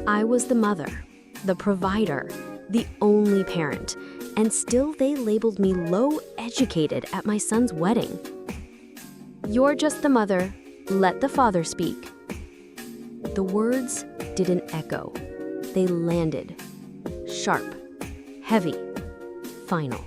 I was the mother, the provider, the only parent, and still they labeled me low-educated at my son's wedding. "You're just the mother, let the father speak." The words didn't echo. They landed. Sharp, heavy, final.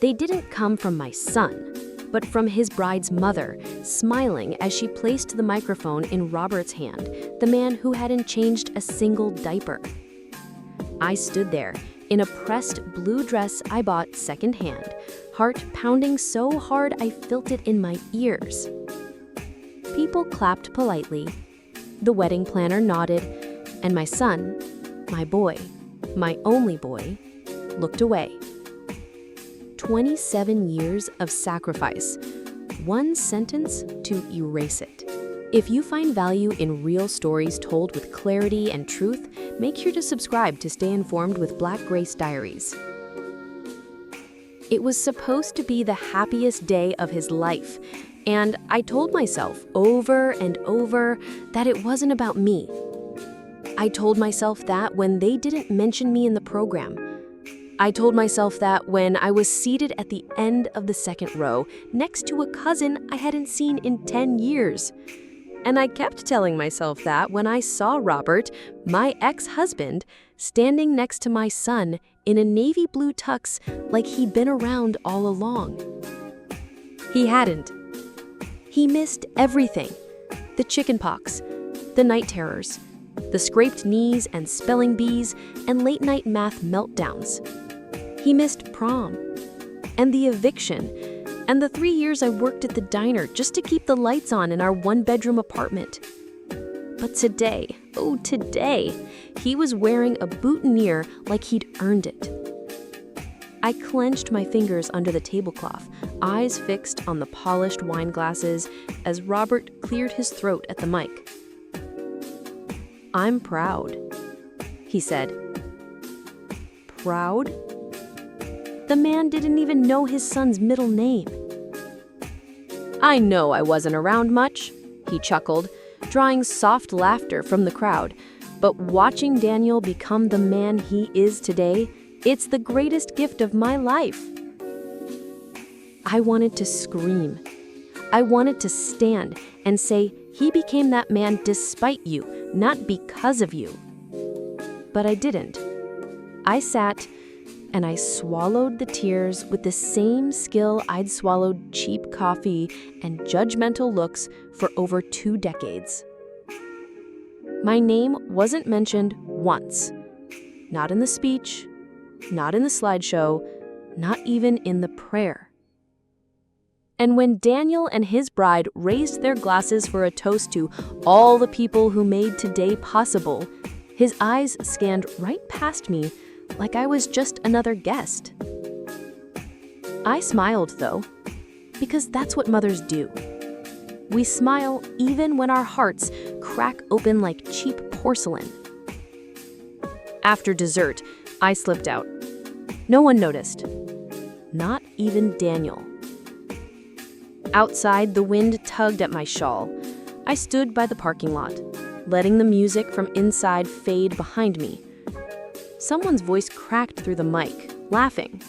They didn't come from my son, but from his bride's mother, smiling as she placed the microphone in Robert's hand, the man who hadn't changed a single diaper. I stood there, in a pressed blue dress I bought secondhand, heart pounding so hard I felt it in my ears. People clapped politely. The wedding planner nodded, and my son, my boy, my only boy, looked away. 27 years of sacrifice. One sentence to erase it. If you find value in real stories told with clarity and truth, make sure to subscribe to stay informed with Black Grace Diaries. It was supposed to be the happiest day of his life, and I told myself over and over that it wasn't about me. I told myself that when they didn't mention me in the program. I told myself that when I was seated at the end of the second row next to a cousin I hadn't seen in 10 years. And I kept telling myself that when I saw Robert, my ex-husband, standing next to my son in a navy blue tux like he'd been around all along. He hadn't. He missed everything. The chickenpox, the night terrors, the scraped knees and spelling bees and late-night math meltdowns. He missed prom, and the eviction, and the 3 years I worked at the diner just to keep the lights on in our one-bedroom apartment. But today, oh today, he was wearing a boutonniere like he'd earned it. I clenched my fingers under the tablecloth, eyes fixed on the polished wine glasses as Robert cleared his throat at the mic. "I'm proud," he said. Proud? The man didn't even know his son's middle name. "I know I wasn't around much," he chuckled, drawing soft laughter from the crowd. "But watching Daniel become the man he is today, it's the greatest gift of my life." I wanted to scream. I wanted to stand and say, "He became that man despite you, not because of you." But I didn't. I sat and I swallowed the tears with the same skill I'd swallowed cheap coffee and judgmental looks for over 2 decades. My name wasn't mentioned once. Not in the speech, not in the slideshow, not even in the prayer. And when Daniel and his bride raised their glasses for a toast to all the people who made today possible, his eyes scanned right past me like I was just another guest. I smiled, though, because that's what mothers do. We smile even when our hearts crack open like cheap porcelain. After dessert, I slipped out. No one noticed. Not even Daniel. Outside, the wind tugged at my shawl. I stood by the parking lot, letting the music from inside fade behind me. Someone's voice cracked through the mic, laughing.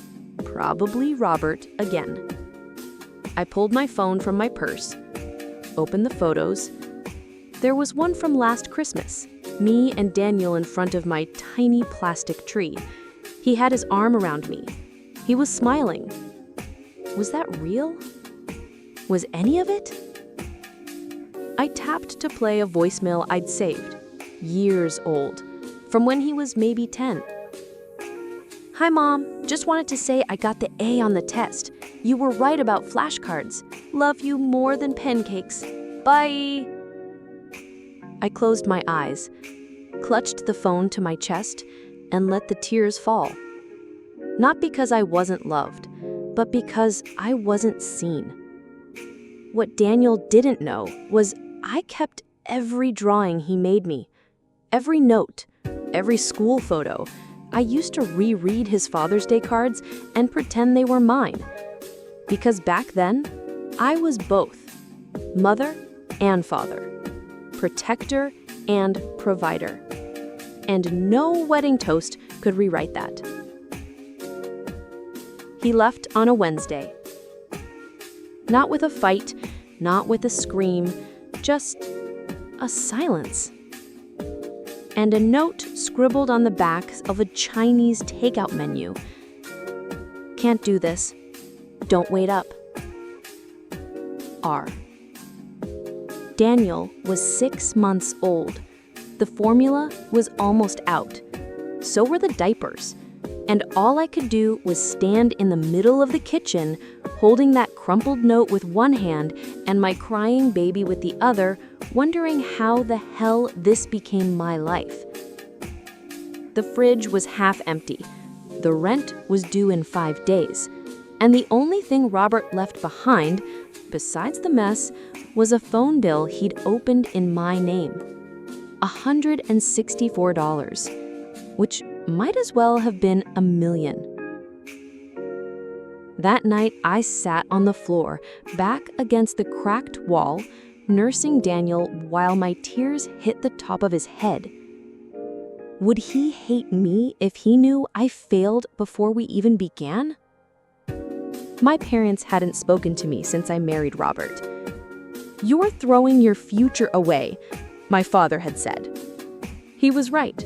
Probably Robert again. I pulled my phone from my purse, opened the photos. There was one from last Christmas, me and Daniel in front of my tiny plastic tree. He had his arm around me. He was smiling. Was that real? Was any of it? I tapped to play a voicemail I'd saved, years old, from when he was maybe 10. "Hi, Mom. Just wanted to say I got the A on the test. You were right about flashcards. Love you more than pancakes. Bye." I closed my eyes, clutched the phone to my chest, and let the tears fall. Not because I wasn't loved, but because I wasn't seen. What Daniel didn't know was I kept every drawing he made me, every note, every school photo. I used to reread his Father's Day cards and pretend they were mine. Because back then, I was both, mother and father, protector and provider. and no wedding toast could rewrite that. He left on a Wednesday. Not with a fight, not with a scream, just a silence. And a note scribbled on the back of a Chinese takeout menu. Can't do this. Don't wait up. R. Daniel was 6 months old. The formula was almost out. So were the diapers. And all I could do was stand in the middle of the kitchen, holding that crumpled note with one hand and my crying baby with the other, wondering how the hell this became my life. The fridge was half empty. The rent was due in 5 days. And the only thing Robert left behind, besides the mess, was a phone bill he'd opened in my name. $164, which might as well have been $1 million. That night, I sat on the floor, back against the cracked wall, nursing Daniel while my tears hit the top of his head. Would he hate me if he knew I failed before we even began? My parents hadn't spoken to me since I married Robert. "You're throwing your future away," my father had said. He was right.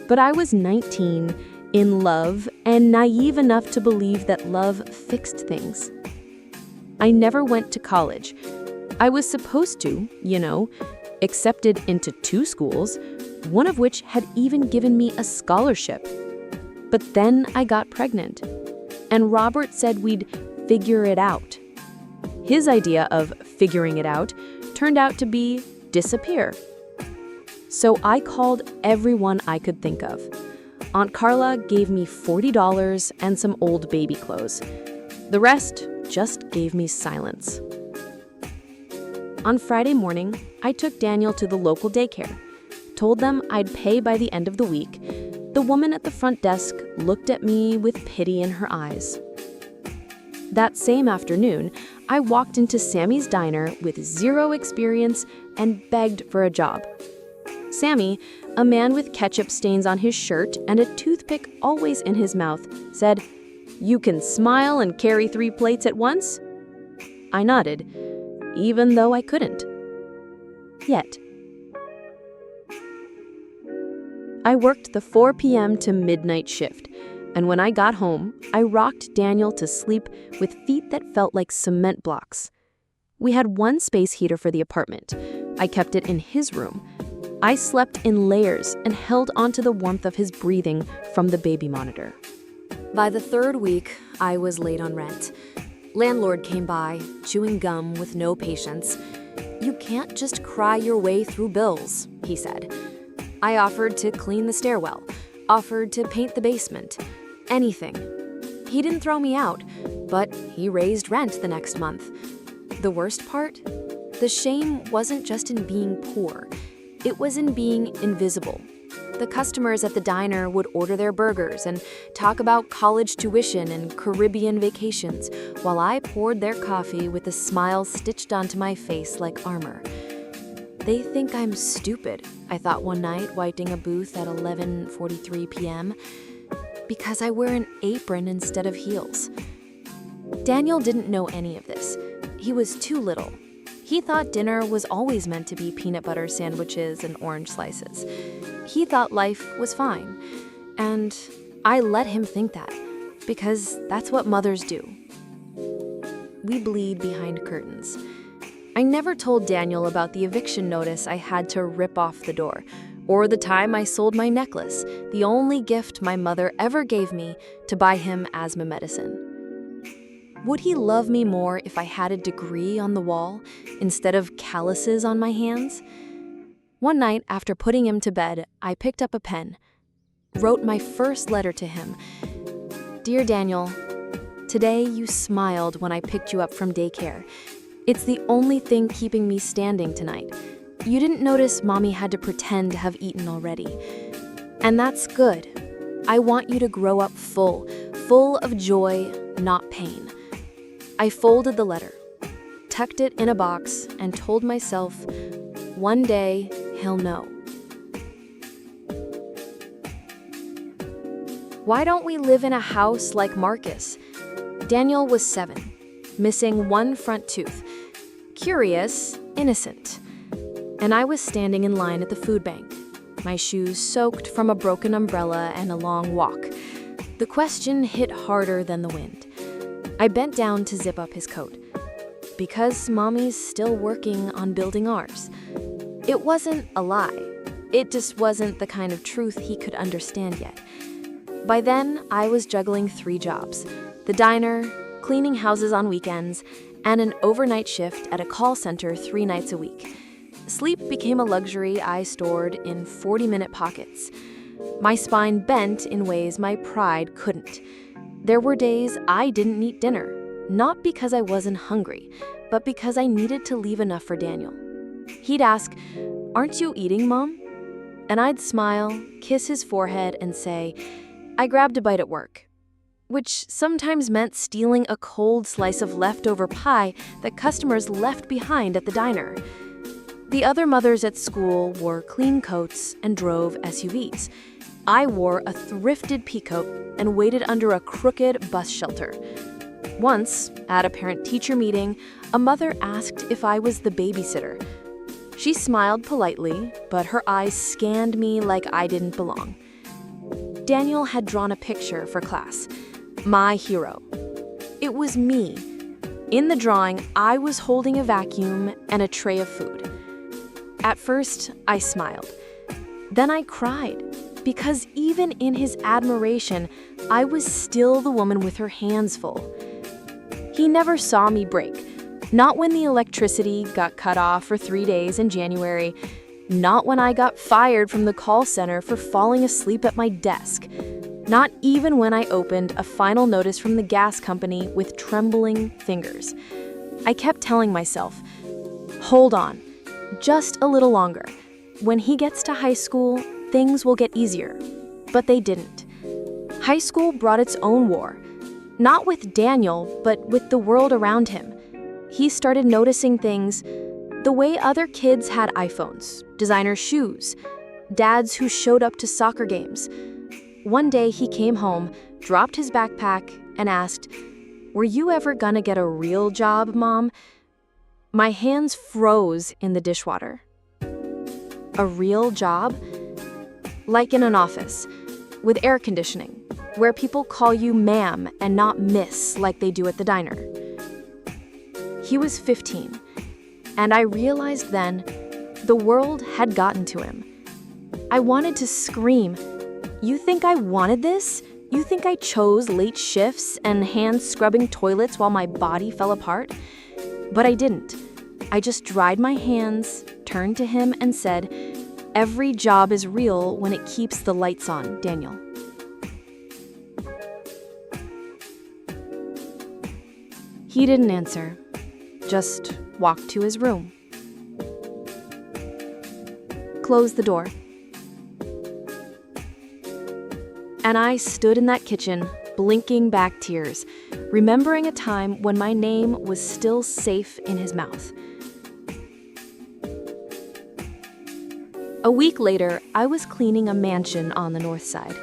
But I was 19, in love, and naive enough to believe that love fixed things. I never went to college. I was supposed to, accepted into 2 schools, one of which had even given me a scholarship. But then I got pregnant, and Robert said we'd figure it out. His idea of figuring it out turned out to be disappear. So I called everyone I could think of. Aunt Carla gave me $40 and some old baby clothes. The rest just gave me silence. On Friday morning, I took Daniel to the local daycare, told them I'd pay by the end of the week. The woman at the front desk looked at me with pity in her eyes. That same afternoon, I walked into Sammy's diner with 0 experience and begged for a job. Sammy, a man with ketchup stains on his shirt and a toothpick always in his mouth, said, "You can smile and carry 3 plates at once?" I nodded, even though I couldn't. Yet. I worked the 4 p.m. to midnight shift, and when I got home, I rocked Daniel to sleep with feet that felt like cement blocks. We had 1 space heater for the apartment. I kept it in his room. I slept in layers and held onto the warmth of his breathing from the baby monitor. By the 3rd week, I was late on rent. Landlord came by, chewing gum with no patience. "You can't just cry your way through bills," he said. I offered to clean the stairwell, offered to paint the basement, anything. He didn't throw me out, but he raised rent the next month. The worst part? The shame wasn't just in being poor. It was in being invisible. The customers at the diner would order their burgers and talk about college tuition and Caribbean vacations, while I poured their coffee with a smile stitched onto my face like armor. They think I'm stupid, I thought one night, wiping a booth at 11:43 p.m., because I wear an apron instead of heels. Daniel didn't know any of this. He was too little. He thought dinner was always meant to be peanut butter sandwiches and orange slices. He thought life was fine. And I let him think that, because that's what mothers do. We bleed behind curtains. I never told Daniel about the eviction notice I had to rip off the door, or the time I sold my necklace, the only gift my mother ever gave me, to buy him asthma medicine. Would he love me more if I had a degree on the wall instead of calluses on my hands? One night, after putting him to bed, I picked up a pen, wrote my first letter to him. "Dear Daniel, today you smiled when I picked you up from daycare. It's the only thing keeping me standing tonight. You didn't notice Mommy had to pretend to have eaten already. And that's good. I want you to grow up full of joy, not pain." I folded the letter, tucked it in a box, and told myself, one day he'll know. Why don't we live in a house like Marcus? Daniel was 7, missing one front tooth. Curious, innocent. And I was standing in line at the food bank, my shoes soaked from a broken umbrella and a long walk. The question hit harder than the wind. I bent down to zip up his coat. Because Mommy's still working on building ours. It wasn't a lie. It just wasn't the kind of truth he could understand yet. By then, I was juggling 3 jobs: the diner, cleaning houses on weekends, and an overnight shift at a call center 3 nights a week. Sleep became a luxury I stored in 40-minute pockets. My spine bent in ways my pride couldn't. There were days I didn't eat dinner. Not because I wasn't hungry, but because I needed to leave enough for Daniel. He'd ask, "Aren't you eating, Mom?" And I'd smile, kiss his forehead, and say, "I grabbed a bite at work," which sometimes meant stealing a cold slice of leftover pie that customers left behind at the diner. The other mothers at school wore clean coats and drove SUVs. I wore a thrifted peacoat and waited under a crooked bus shelter. Once, at a parent-teacher meeting, a mother asked if I was the babysitter. She smiled politely, but her eyes scanned me like I didn't belong. Daniel had drawn a picture for class. My hero. It was me. In the drawing, I was holding a vacuum and a tray of food. At first, I smiled. Then I cried, because even in his admiration, I was still the woman with her hands full. He never saw me break. Not when the electricity got cut off for 3 days in January. Not when I got fired from the call center for falling asleep at my desk. Not even when I opened a final notice from the gas company with trembling fingers. I kept telling myself, hold on, just a little longer. When he gets to high school, things will get easier. But they didn't. High school brought its own war. Not with Daniel, but with the world around him. He started noticing things, the way other kids had iPhones, designer shoes, dads who showed up to soccer games. One day he came home, dropped his backpack, and asked, "Were you ever gonna get a real job, Mom?" My hands froze in the dishwater. A real job? Like in an office, with air conditioning, where people call you ma'am and not miss like they do at the diner. He was 15, and I realized then the world had gotten to him. I wanted to scream, "You think I wanted this? You think I chose late shifts and hand-scrubbing toilets while my body fell apart?" But I didn't. I just dried my hands, turned to him, and said, "Every job is real when it keeps the lights on, Daniel." He didn't answer, just walked to his room. Closed the door. And I stood in that kitchen, blinking back tears, remembering a time when my name was still safe in his mouth. A week later, I was cleaning a mansion on the north side.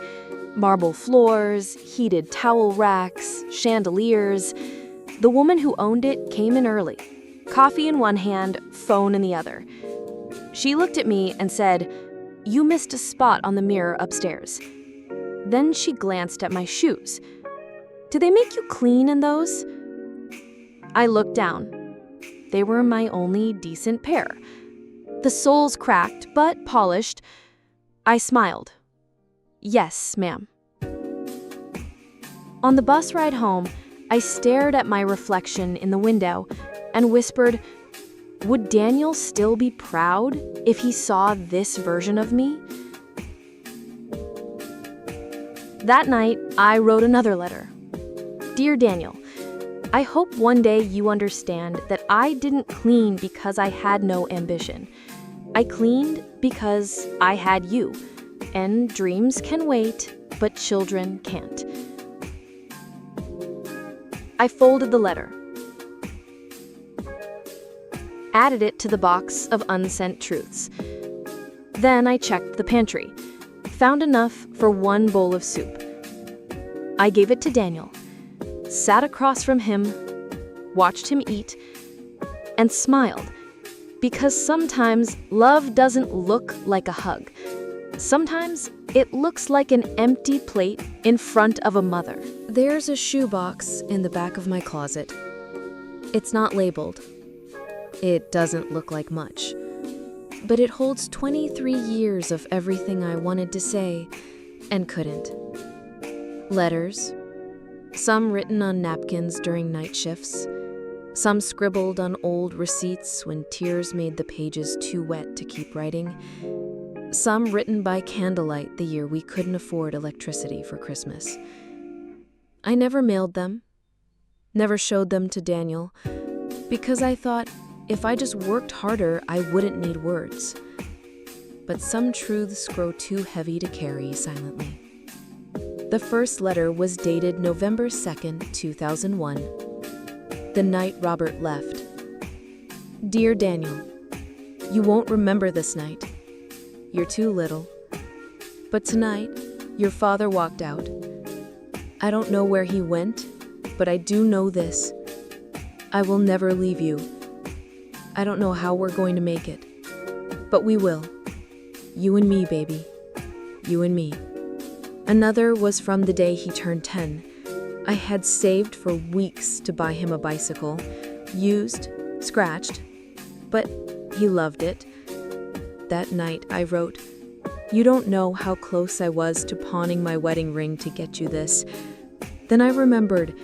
Marble floors, heated towel racks, chandeliers. The woman who owned it came in early, coffee in one hand, phone in the other. She looked at me and said, "You missed a spot on the mirror upstairs." Then she glanced at my shoes. "Do they make you clean in those?" I looked down. They were my only decent pair. The soles cracked, but polished. I smiled. "Yes, ma'am." On the bus ride home, I stared at my reflection in the window and whispered, would Daniel still be proud if he saw this version of me? That night, I wrote another letter. "Dear Daniel, I hope one day you understand that I didn't clean because I had no ambition. I cleaned because I had you, and dreams can wait, but children can't." I folded the letter, added it to the box of unsent truths. Then I checked the pantry, found enough for one bowl of soup. I gave it to Daniel, sat across from him, watched him eat, and smiled. Because sometimes love doesn't look like a hug. Sometimes it looks like an empty plate in front of a mother. There's a shoebox in the back of my closet. It's not labeled. It doesn't look like much. But it holds 23 years of everything I wanted to say and couldn't. Letters, some written on napkins during night shifts, some scribbled on old receipts when tears made the pages too wet to keep writing, some written by candlelight the year we couldn't afford electricity for Christmas. I never mailed them, never showed them to Daniel, because I thought if I just worked harder, I wouldn't need words. But some truths grow too heavy to carry silently. The first letter was dated November 2nd, 2001, the night Robert left. Dear Daniel, you won't remember this night. You're too little. But tonight, your father walked out. I don't know where he went, but I do know this. I will never leave you. I don't know how we're going to make it, but we will. You and me, baby. You and me. Another was from the day he turned 10. I had saved for weeks to buy him a bicycle, used, scratched, but he loved it. That night I wrote, "You don't know how close I was to pawning my wedding ring to get you this." Then I remembered,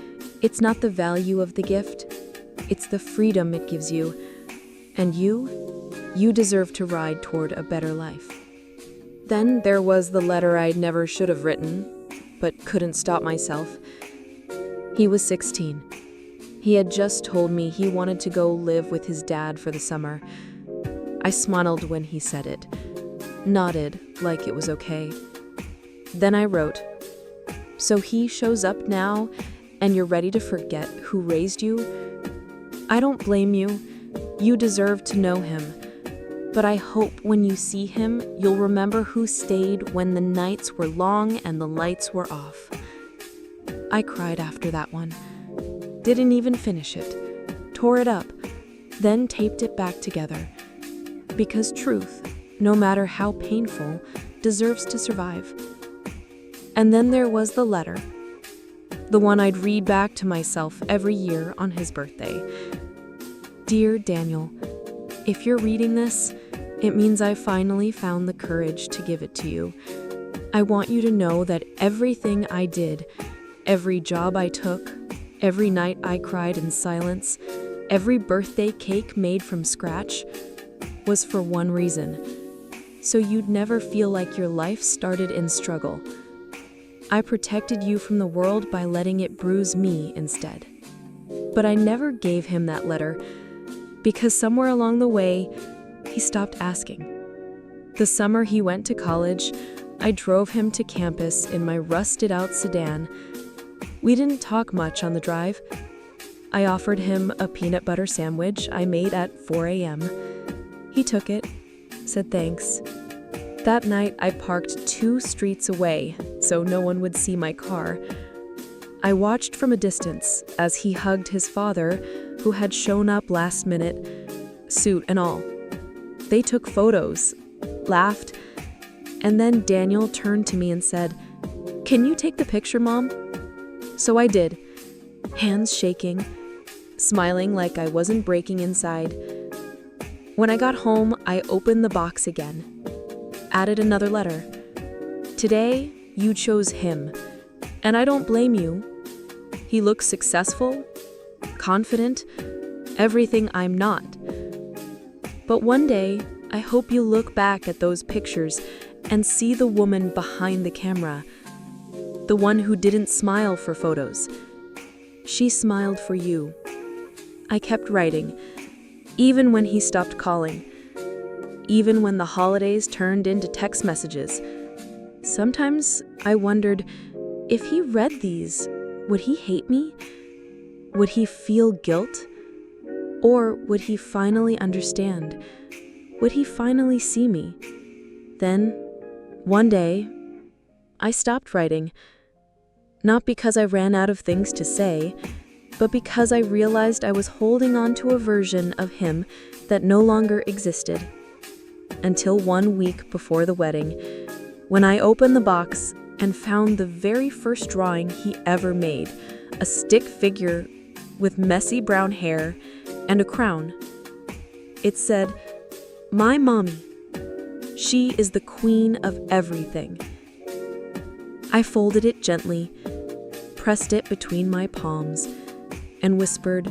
it's not the value of the gift, it's the freedom it gives you. And you deserve to ride toward a better life. Then there was the letter I never should have written, but couldn't stop myself. He was 16. He had just told me he wanted to go live with his dad for the summer. I smiled when he said it, nodded like it was okay. Then I wrote, "So he shows up now, and you're ready to forget who raised you? I don't blame you. You deserve to know him. But I hope when you see him, you'll remember who stayed when the nights were long and the lights were off." I cried after that one. Didn't even finish it. Tore it up, then taped it back together. Because truth, no matter how painful, deserves to survive. And then there was the letter. The one I'd read back to myself every year on his birthday. Dear Daniel, if you're reading this, it means I finally found the courage to give it to you. I want you to know that everything I did, every job I took, every night I cried in silence, every birthday cake made from scratch, was for one reason, so you'd never feel like your life started in struggle. I protected you from the world by letting it bruise me instead. But I never gave him that letter, because somewhere along the way, he stopped asking. The summer he went to college, I drove him to campus in my rusted-out sedan. We didn't talk much on the drive. I offered him a peanut butter sandwich I made at 4 a.m. He took it, said thanks. That night, I parked 2 streets away so no one would see my car. I watched from a distance as he hugged his father, who had shown up last minute, suit and all. They took photos, laughed, and then Daniel turned to me and said, "Can you take the picture, Mom?" So I did, hands shaking, smiling like I wasn't breaking inside. When I got home, I opened the box again, added another letter. Today, you chose him, and I don't blame you. He looks successful, confident, everything I'm not. But one day, I hope you look back at those pictures and see the woman behind the camera, the one who didn't smile for photos. She smiled for you. I kept writing, even when he stopped calling, even when the holidays turned into text messages. Sometimes I wondered, if he read these, would he hate me? Would he feel guilt? Or would he finally understand? Would he finally see me? Then, one day, I stopped writing. Not because I ran out of things to say, but because I realized I was holding on to a version of him that no longer existed. Until 1 week before the wedding, when I opened the box and found the very first drawing he ever made, a stick figure with messy brown hair and a crown. It said, "My mommy. She is the queen of everything." I folded it gently, pressed it between my palms, and whispered,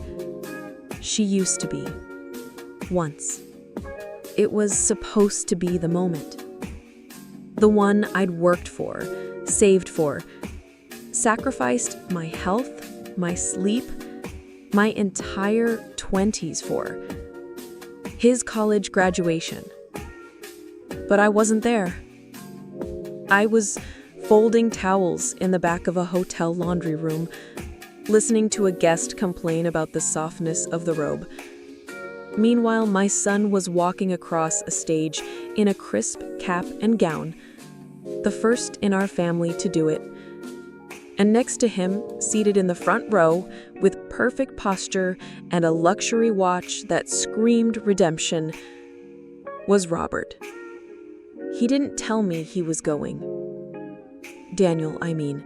"She used to be. Once." It was supposed to be the moment. The one I'd worked for, saved for, sacrificed my health, my sleep, my entire 20s for. His college graduation. But I wasn't there. I was folding towels in the back of a hotel laundry room, listening to a guest complain about the softness of the robe. Meanwhile, my son was walking across a stage in a crisp cap and gown, the first in our family to do it. And next to him, seated in the front row, with perfect posture and a luxury watch that screamed redemption, was Robert. He didn't tell me he was going. Daniel, I mean.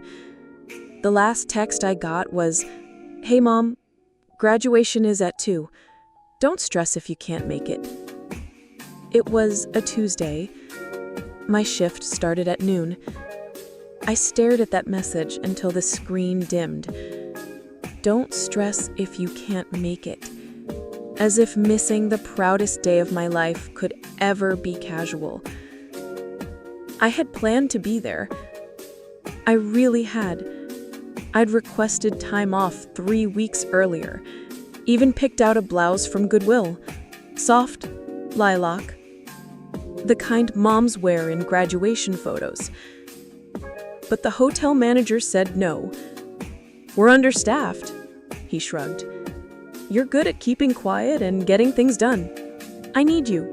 The last text I got was, "Hey Mom, graduation is at 2. Don't stress if you can't make it." It was a Tuesday. My shift started at noon. I stared at that message until the screen dimmed. Don't stress if you can't make it. As if missing the proudest day of my life could ever be casual. I had planned to be there. I really had. I'd requested time off 3 weeks earlier. Even picked out a blouse from Goodwill. Soft, lilac. The kind moms wear in graduation photos. But the hotel manager said no. "We're understaffed," he shrugged. "You're good at keeping quiet and getting things done. I need you."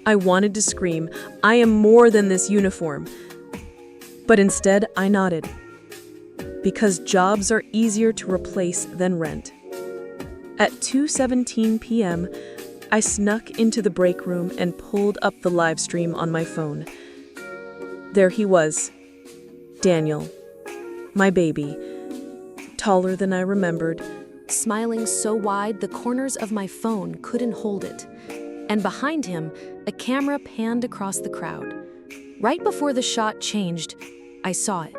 I wanted to scream, "I am more than this uniform." But instead, I nodded. Because jobs are easier to replace than rent. At 2:17 p.m., I snuck into the break room and pulled up the live stream on my phone. There he was, Daniel, my baby, taller than I remembered, smiling so wide the corners of my phone couldn't hold it. And behind him, a camera panned across the crowd. Right before the shot changed, I saw it.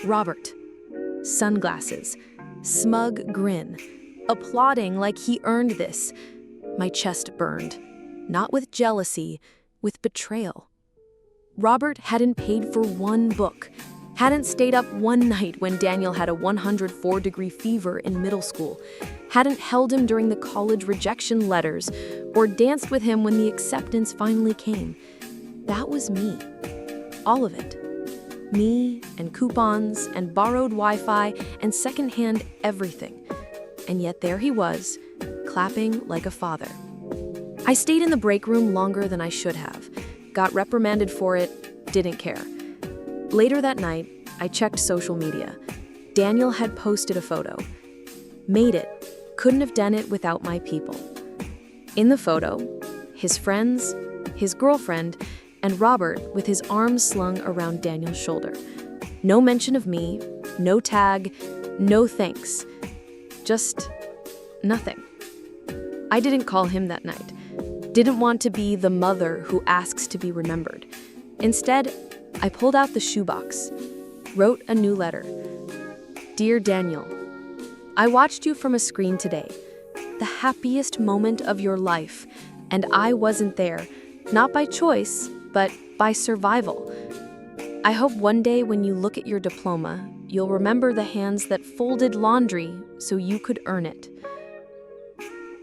Robert, sunglasses, smug grin, applauding like he earned this. My chest burned, not with jealousy, with betrayal. Robert hadn't paid for one book, hadn't stayed up one night when Daniel had a 104-degree fever in middle school, hadn't held him during the college rejection letters, or danced with him when the acceptance finally came. That was me. All of it. Me and coupons and borrowed Wi-Fi and secondhand everything. And yet there he was, clapping like a father. I stayed in the break room longer than I should have. Got reprimanded for it, didn't care. Later that night, I checked social media. Daniel had posted a photo. Made it. Couldn't have done it without my people. In the photo, his friends, his girlfriend, and Robert with his arms slung around Daniel's shoulder. No mention of me, no tag, no thanks. Just nothing. I didn't call him that night. Didn't want to be the mother who asks to be remembered. Instead, I pulled out the shoebox, wrote a new letter. Dear Daniel, I watched you from a screen today. The happiest moment of your life, and I wasn't there, not by choice, but by survival. I hope one day when you look at your diploma, you'll remember the hands that folded laundry so you could earn it.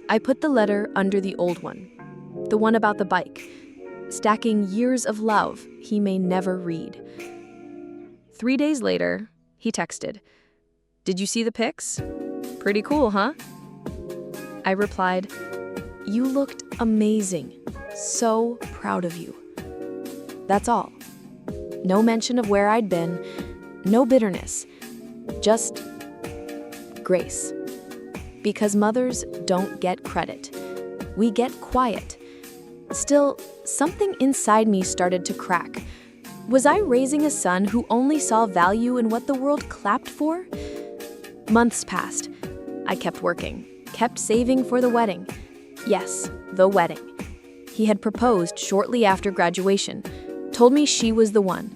I put the letter under the old one, the one about the bike, stacking years of love he may never read. 3 days later, he texted, "Did you see the pics? Pretty cool, huh?" I replied, "You looked amazing. So proud of you." That's all. No mention of where I'd been, no bitterness, Just grace. Because mothers don't get credit. We get quiet. Still, something inside me started to crack. Was I raising a son who only saw value in what the world clapped for? Months passed. I kept working, kept saving for the wedding. Yes, the wedding. He had proposed shortly after graduation, told me she was the one.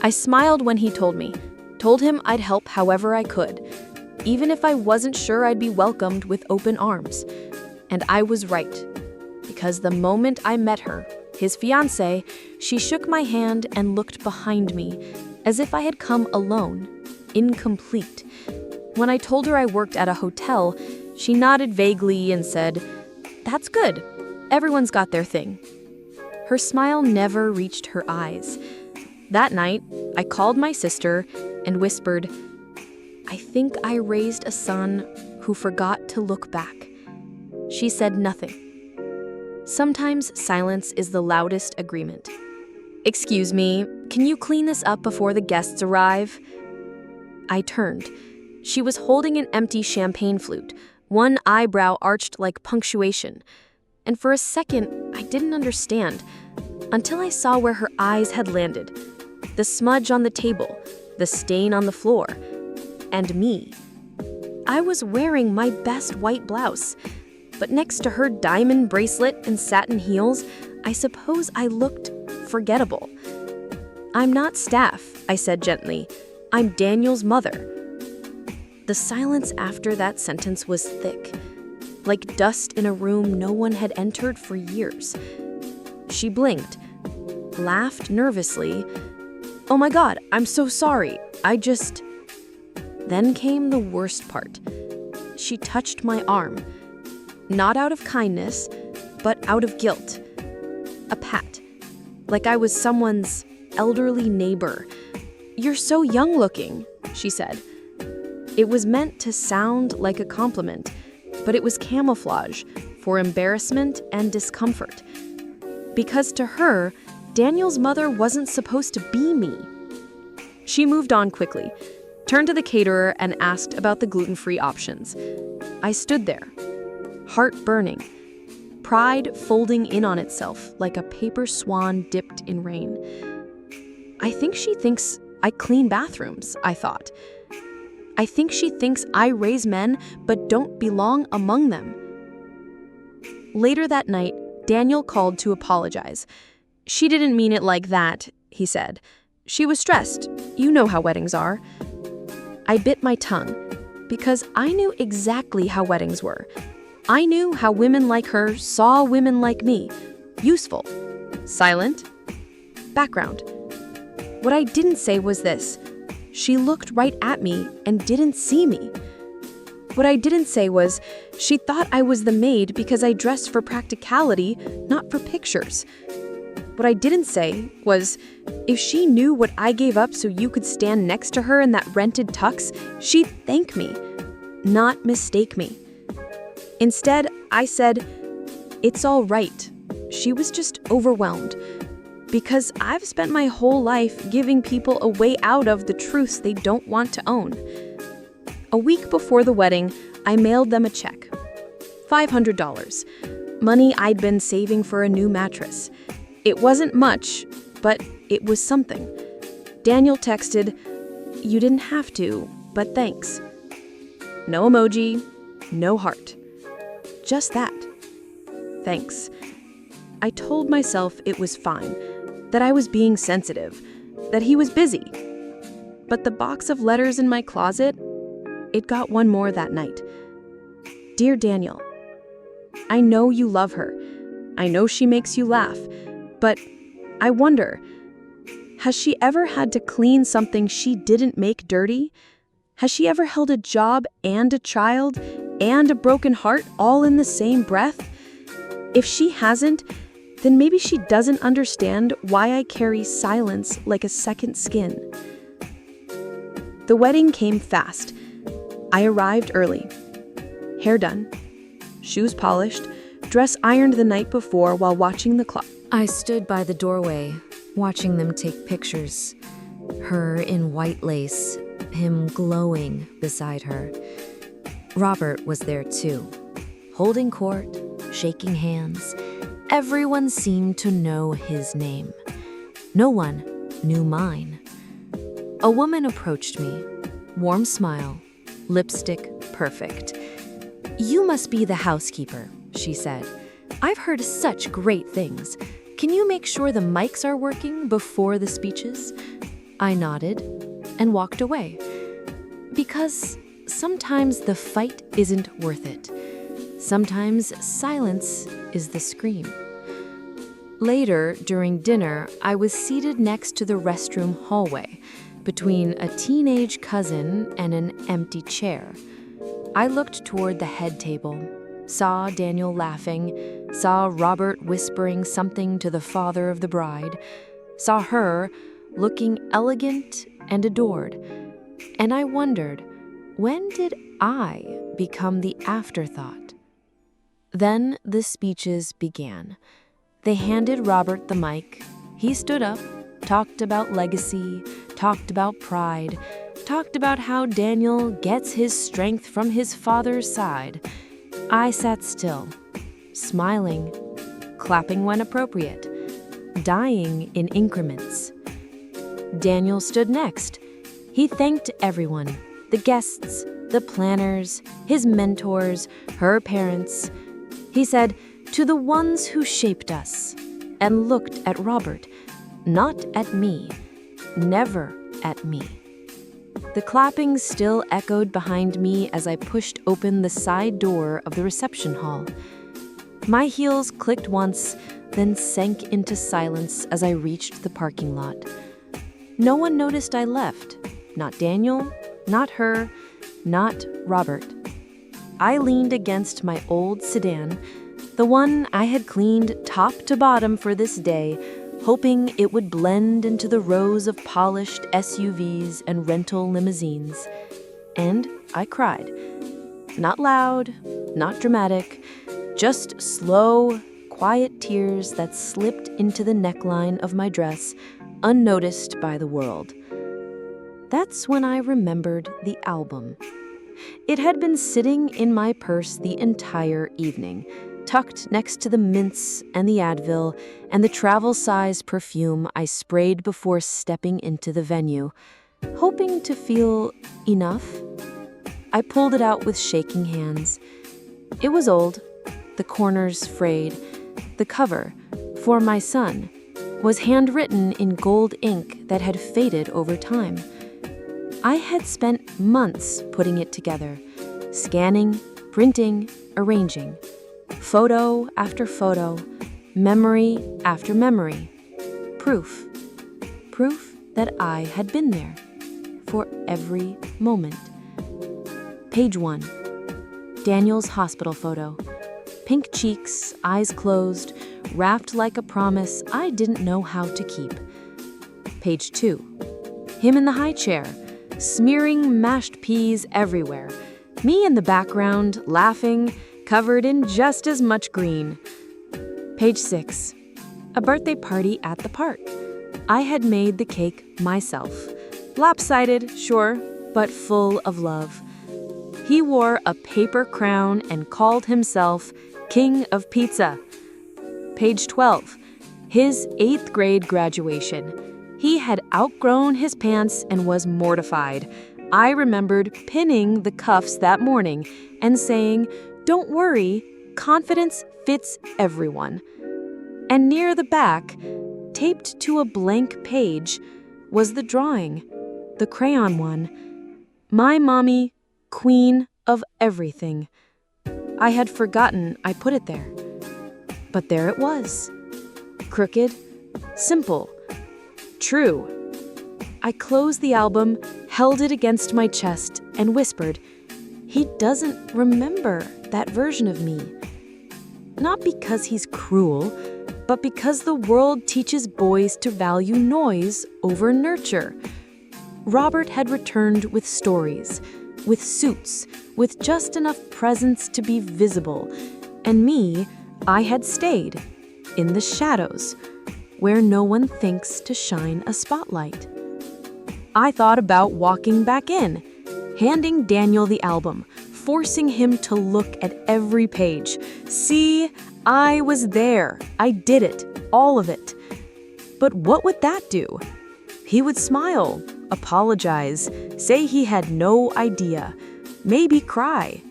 I smiled when he told me, told him I'd help however I could, even if I wasn't sure I'd be welcomed with open arms. And I was right, because the moment I met her, his fiancée, she shook my hand and looked behind me, as if I had come alone, incomplete. When I told her I worked at a hotel, she nodded vaguely and said, "That's good. Everyone's got their thing." Her smile never reached her eyes. That night, I called my sister and whispered, "I think I raised a son who forgot to look back." She said nothing. Sometimes silence is the loudest agreement. "Excuse me, can you clean this up before the guests arrive?" I turned. She was holding an empty champagne flute, one eyebrow arched like punctuation. And for a second, I didn't understand, until I saw where her eyes had landed. The smudge on the table, the stain on the floor, and me. I was wearing my best white blouse, but next to her diamond bracelet and satin heels, I suppose I looked forgettable. "I'm not staff," I said gently. "I'm Daniel's mother." The silence after that sentence was thick, like dust in a room no one had entered for years. She blinked, laughed nervously. "Oh my God, I'm so sorry. Then came the worst part. She touched my arm, not out of kindness, but out of guilt. A pat, like I was someone's elderly neighbor. "You're so young looking," she said. It was meant to sound like a compliment, but it was camouflage for embarrassment and discomfort. Because to her, Daniel's mother wasn't supposed to be me. She moved on quickly, turned to the caterer and asked about the gluten-free options. I stood there, heart burning, pride folding in on itself like a paper swan dipped in rain. I think she thinks I clean bathrooms, I thought. I think she thinks I raise men but don't belong among them. Later that night, Daniel called to apologize. "She didn't mean it like that," he said. "She was stressed. You know how weddings are." I bit my tongue, because I knew exactly how weddings were. I knew how women like her saw women like me. Useful. Silent. Background. What I didn't say was this. She looked right at me and didn't see me. What I didn't say was, she thought I was the maid because I dressed for practicality, not for pictures. What I didn't say was, if she knew what I gave up so you could stand next to her in that rented tux, she'd thank me, not mistake me. Instead, I said, "It's all right." She was just overwhelmed. Because I've spent my whole life giving people a way out of the truths they don't want to own. A week before the wedding, I mailed them a check. $500. Money I'd been saving for a new mattress. It wasn't much, but it was something. Daniel texted, "You didn't have to, but thanks." No emoji, no heart. Just that. Thanks. I told myself it was fine, that I was being sensitive, that he was busy. But the box of letters in my closet, it got one more that night. "Dear Daniel, I know you love her. I know she makes you laugh. But I wonder, has she ever had to clean something she didn't make dirty? Has she ever held a job and a child and a broken heart all in the same breath? If she hasn't, then maybe she doesn't understand why I carry silence like a second skin." The wedding came fast. I arrived early. Hair done, shoes polished, dress ironed the night before while watching the clock. I stood by the doorway, watching them take pictures. Her in white lace, him glowing beside her. Robert was there too, holding court, shaking hands. Everyone seemed to know his name. No one knew mine. A woman approached me, warm smile, lipstick perfect. "You must be the housekeeper," she said. "I've heard such great things. Can you make sure the mics are working before the speeches?" I nodded and walked away. Because sometimes the fight isn't worth it. Sometimes silence is the scream. Later, during dinner, I was seated next to the restroom hallway, between a teenage cousin and an empty chair. I looked toward the head table, saw Daniel laughing, saw Robert whispering something to the father of the bride, saw her looking elegant and adored, and I wondered, when did I become the afterthought? Then the speeches began. They handed Robert the mic. He stood up, talked about legacy, talked about pride, talked about how Daniel gets his strength from his father's side. I sat still, smiling, clapping when appropriate, dying in increments. Daniel stood next. He thanked everyone, the guests, the planners, his mentors, her parents. He said, "To the ones who shaped us," and looked at Robert, not at me, never at me. The clapping still echoed behind me as I pushed open the side door of the reception hall. My heels clicked once, then sank into silence as I reached the parking lot. No one noticed I left. Not Daniel, not her, not Robert. I leaned against my old sedan, the one I had cleaned top to bottom for this day, hoping it would blend into the rows of polished SUVs and rental limousines. And I cried. Not loud, not dramatic, just slow, quiet tears that slipped into the neckline of my dress, unnoticed by the world. That's when I remembered the album. It had been sitting in my purse the entire evening, tucked next to the mints and the Advil and the travel-size perfume I sprayed before stepping into the venue, hoping to feel enough. I pulled it out with shaking hands. It was old, the corners frayed. The cover, "For My Son," was handwritten in gold ink that had faded over time. I had spent months putting it together, scanning, printing, arranging. Photo after photo, memory after memory. Proof. Proof that I had been there for every moment. Page 1. Daniel's hospital photo. Pink cheeks, eyes closed, wrapped like a promise I didn't know how to keep. Page 2. Him in the high chair, smearing mashed peas everywhere. Me in the background, laughing, covered in just as much green. Page 6. A birthday party at the park. I had made the cake myself. Lopsided, sure, but full of love. He wore a paper crown and called himself King of Pizza. Page 12. His 8th grade graduation. He had outgrown his pants and was mortified. I remembered pinning the cuffs that morning and saying, "Don't worry, confidence fits everyone." And near the back, taped to a blank page, was the drawing, the crayon one. My mommy, queen of everything. I had forgotten I put it there. But there it was. Crooked, simple, true. I closed the album, held it against my chest, and whispered, "He doesn't remember that version of me." Not because he's cruel, but because the world teaches boys to value noise over nurture. Robert had returned with stories, with suits, with just enough presence to be visible. And me, I had stayed, in the shadows, where no one thinks to shine a spotlight. I thought about walking back in, handing Daniel the album, forcing him to look at every page. See, I was there. I did it. All of it. But what would that do? He would smile, apologize, say he had no idea, maybe cry,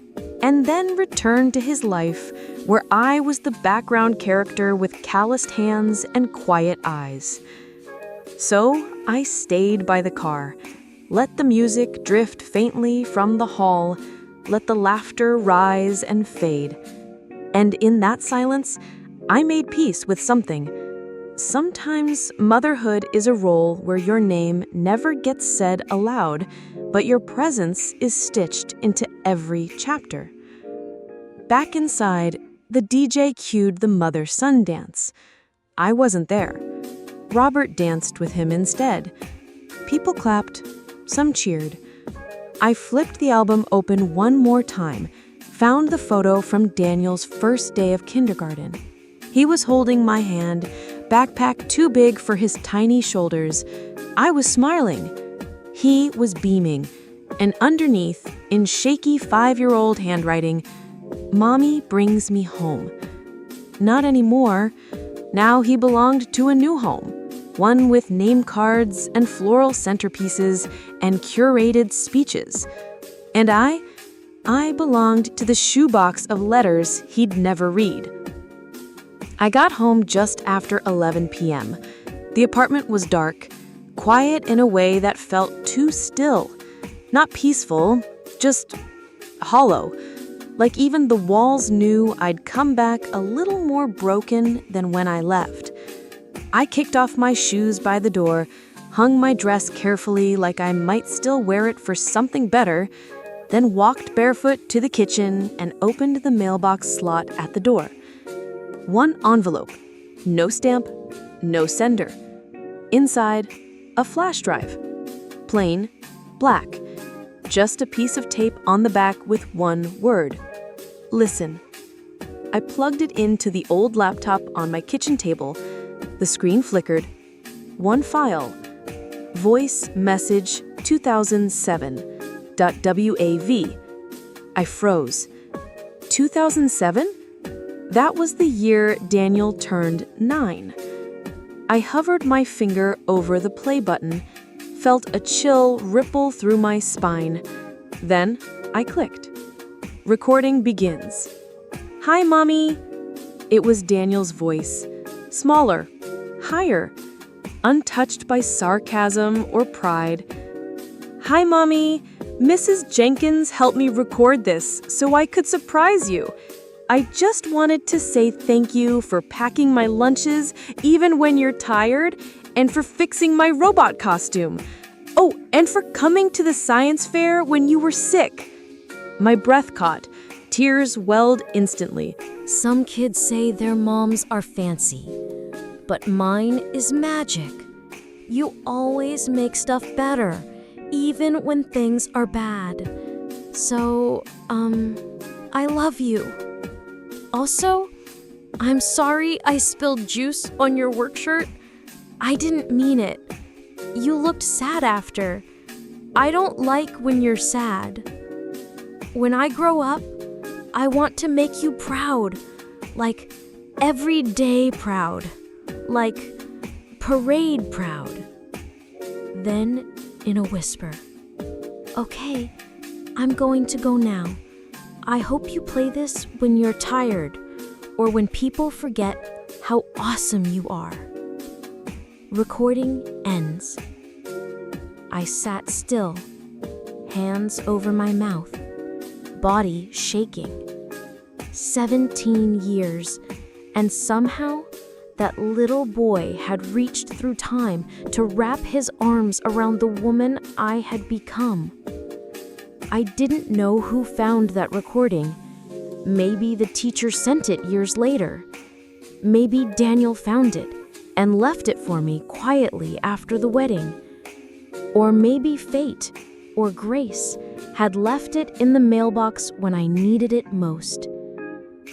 and then return to his life where I was the background character with calloused hands and quiet eyes. So I stayed by the car, let the music drift faintly from the hall, let the laughter rise and fade. And in that silence, I made peace with something. Sometimes motherhood is a role where your name never gets said aloud, but your presence is stitched into every chapter. Back inside, the DJ cued the mother-son dance. I wasn't there. Robert danced with him instead. People clapped, some cheered. I flipped the album open one more time, found the photo from Daniel's first day of kindergarten. He was holding my hand, backpack too big for his tiny shoulders. I was smiling. He was beaming. And underneath, in shaky 5-year-old handwriting, "Mommy brings me home." Not anymore. Now he belonged to a new home, one with name cards and floral centerpieces and curated speeches. And I belonged to the shoebox of letters he'd never read. I got home just after 11 p.m. The apartment was dark, quiet in a way that felt too still. Not peaceful, just hollow. Like even the walls knew I'd come back a little more broken than when I left. I kicked off my shoes by the door, hung my dress carefully like I might still wear it for something better, then walked barefoot to the kitchen and opened the mailbox slot at the door. One envelope, no stamp, no sender. Inside, a flash drive. Plain, black. Just a piece of tape on the back with one word. Listen. I plugged it into the old laptop on my kitchen table. The screen flickered. One file. Voice message 2007.wav. I froze. 2007? That was the year Daniel turned 9. I hovered my finger over the play button, felt a chill ripple through my spine. Then I clicked. Recording begins. "Hi, Mommy." It was Daniel's voice. Smaller, higher, untouched by sarcasm or pride. "Hi, Mommy. Mrs. Jenkins helped me record this so I could surprise you. I just wanted to say thank you for packing my lunches even when you're tired and for fixing my robot costume. Oh, and for coming to the science fair when you were sick." My breath caught. Tears welled instantly. Some kids say their moms are fancy, but mine is magic. You always make stuff better, even when things are bad. So, I love you. Also, I'm sorry I spilled juice on your work shirt. I didn't mean it. You looked sad after. I don't like when you're sad. When I grow up, I want to make you proud. Like every day proud. Like parade proud. Then, in a whisper, "Okay, I'm going to go now. I hope you play this when you're tired or when people forget how awesome you are." Recording ends. I sat still, hands over my mouth, body shaking. 17 years, and somehow that little boy had reached through time to wrap his arms around the woman I had become. I didn't know who found that recording. Maybe the teacher sent it years later. Maybe Daniel found it and left it for me quietly after the wedding. Or maybe fate or grace had left it in the mailbox when I needed it most.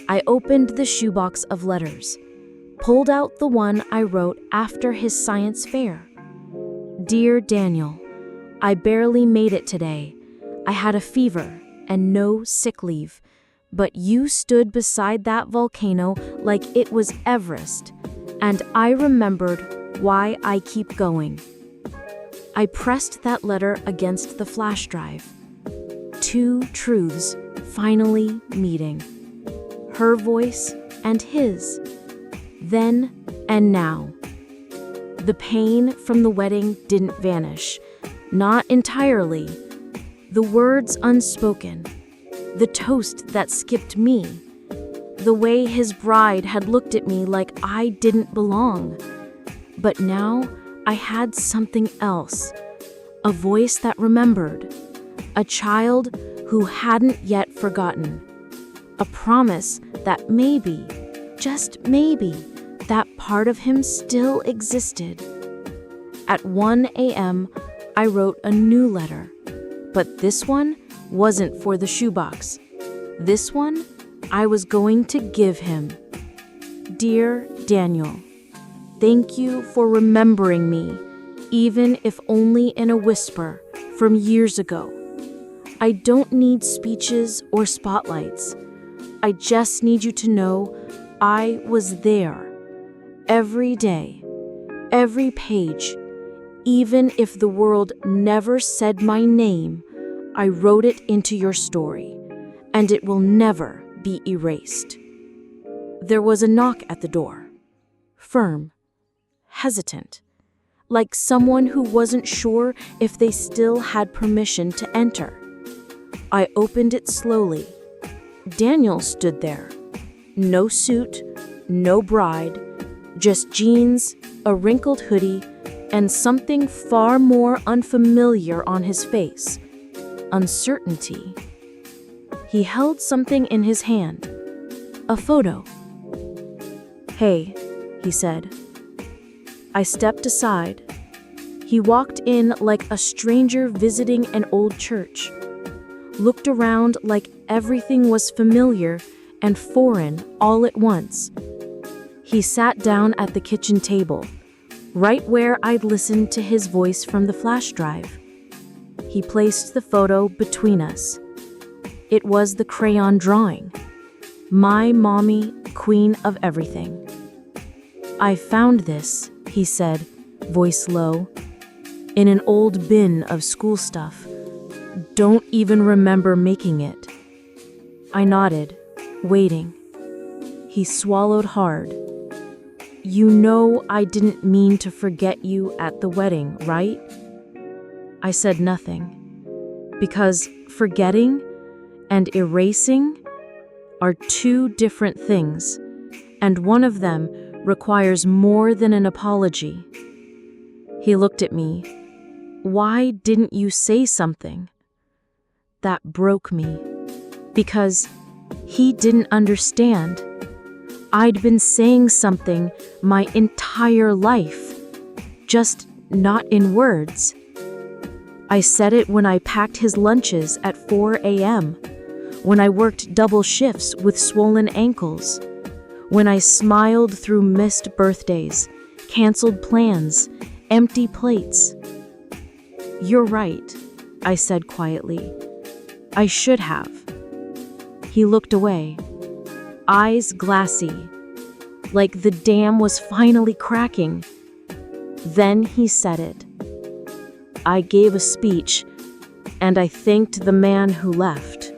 I opened the shoebox of letters, pulled out the one I wrote after his science fair. "Dear Daniel, I barely made it today. I had a fever and no sick leave. But you stood beside that volcano like it was Everest, and I remembered why I keep going. I pressed that letter against the flash drive. Two truths finally meeting. Her voice and his. Then and now. The pain from the wedding didn't vanish. Not entirely. The words unspoken. The toast that skipped me. The way his bride had looked at me like I didn't belong. But now I had something else. A voice that remembered. A child who hadn't yet forgotten. A promise that maybe, just maybe, that part of him still existed. At 1 a.m., I wrote a new letter. But this one wasn't for the shoebox. This one, I was going to give him. Dear Daniel, thank you for remembering me, even if only in a whisper from years ago. I don't need speeches or spotlights. I just need you to know I was there. Every day, every page, even if the world never said my name, I wrote it into your story, and it will never be erased. There was a knock at the door. Firm, hesitant, like someone who wasn't sure if they still had permission to enter. I opened it slowly. Daniel stood there. No suit, no bride, just jeans, a wrinkled hoodie, and something far more unfamiliar on his face. Uncertainty. He held something in his hand. A photo. Hey, he said. I stepped aside. He walked in like a stranger visiting an old church. Looked around like everything was familiar and foreign all at once. He sat down at the kitchen table, right where I'd listened to his voice from the flash drive. He placed the photo between us. It was the crayon drawing. My mommy, queen of everything. I found this, he said, voice low, in an old bin of school stuff. Don't even remember making it. I nodded, waiting. He swallowed hard. You know I didn't mean to forget you at the wedding, right? I said nothing, because forgetting and erasing are two different things, and one of them requires more than an apology. He looked at me. Why didn't you say something? That broke me, because he didn't understand. I'd been saying something my entire life, just not in words. I said it when I packed his lunches at 4 a.m., when I worked double shifts with swollen ankles, when I smiled through missed birthdays, canceled plans, empty plates. You're right, I said quietly. I should have. He looked away, eyes glassy, like the dam was finally cracking. Then he said it. I gave a speech, and I thanked the man who left.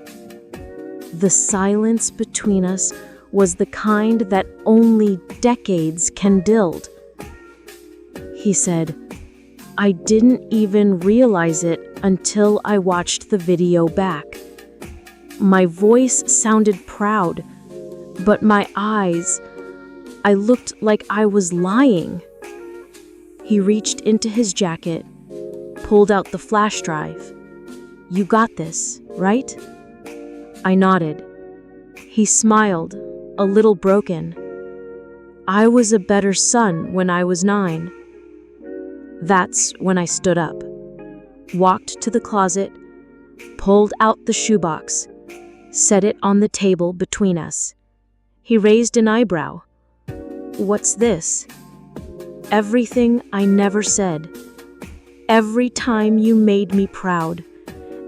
The silence between us was the kind that only decades can gild. He said, I didn't even realize it until I watched the video back. My voice sounded proud, but my eyes, I looked like I was lying. He reached into his jacket, pulled out the flash drive. You got this, right? I nodded. He smiled, a little broken. I was a better son when I was 9. That's when I stood up, walked to the closet, pulled out the shoebox, set it on the table between us. He raised an eyebrow. What's this? Everything I never said. every time you made me proud.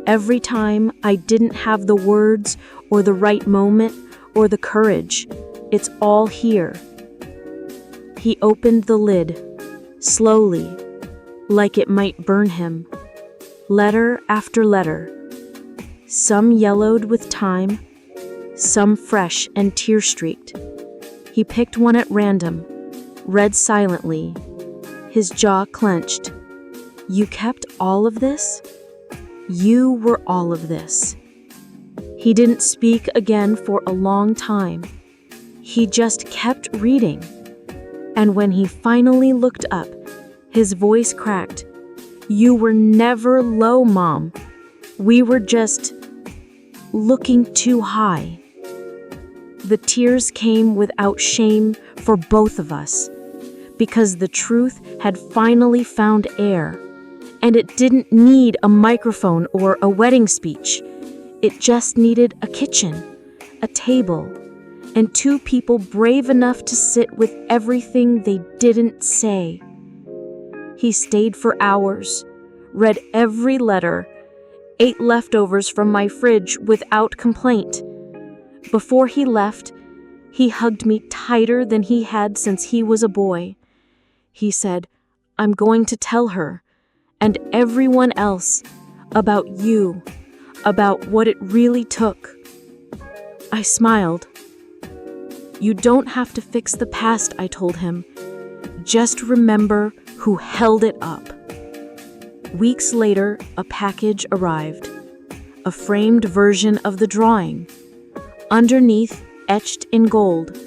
Every time I didn't have the words or the right moment or the courage. It's all here. He opened the lid, slowly, like it might burn him. Letter after letter. Some yellowed with time, some fresh and tear-streaked. He picked one at random, read silently, his jaw clenched. You kept all of this? You were all of this. He didn't speak again for a long time. He just kept reading. And when he finally looked up, his voice cracked. You were never low, Mom. We were just looking too high. The tears came without shame for both of us, because the truth had finally found air, and it didn't need a microphone or a wedding speech. It just needed a kitchen, a table, and two people brave enough to sit with everything they didn't say. He stayed for hours, read every letter, ate leftovers from my fridge without complaint. Before he left, he hugged me tighter than he had since he was a boy. He said, I'm going to tell her, and everyone else, about you, about what it really took. I smiled. You don't have to fix the past, I told him. Just remember who held it up. Weeks later, a package arrived. A framed version of the drawing. Underneath, etched in gold.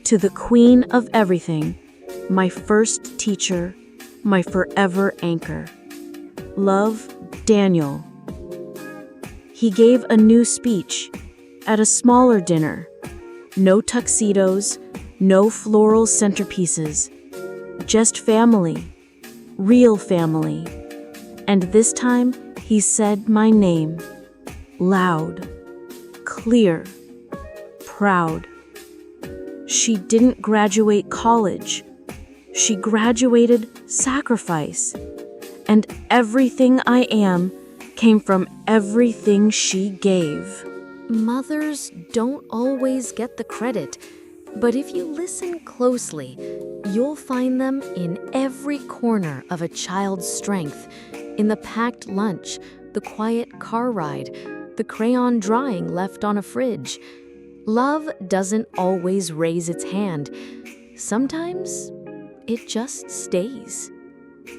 To the queen of everything, my first teacher, my forever anchor. Love, Daniel. He gave a new speech at a smaller dinner. No tuxedos, no floral centerpieces. Just family, real family. And this time, he said my name. Loud, clear, proud. She didn't graduate college. She graduated sacrifice. And everything I am came from everything she gave. Mothers don't always get the credit, but if you listen closely, you'll find them in every corner of a child's strength, in the packed lunch, the quiet car ride, the crayon drawing left on a fridge. Love doesn't always raise its hand. Sometimes it just stays.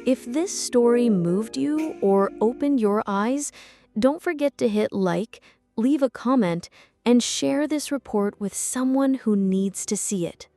If this story moved you or opened your eyes, don't forget to hit like, leave a comment, and share this report with someone who needs to see it.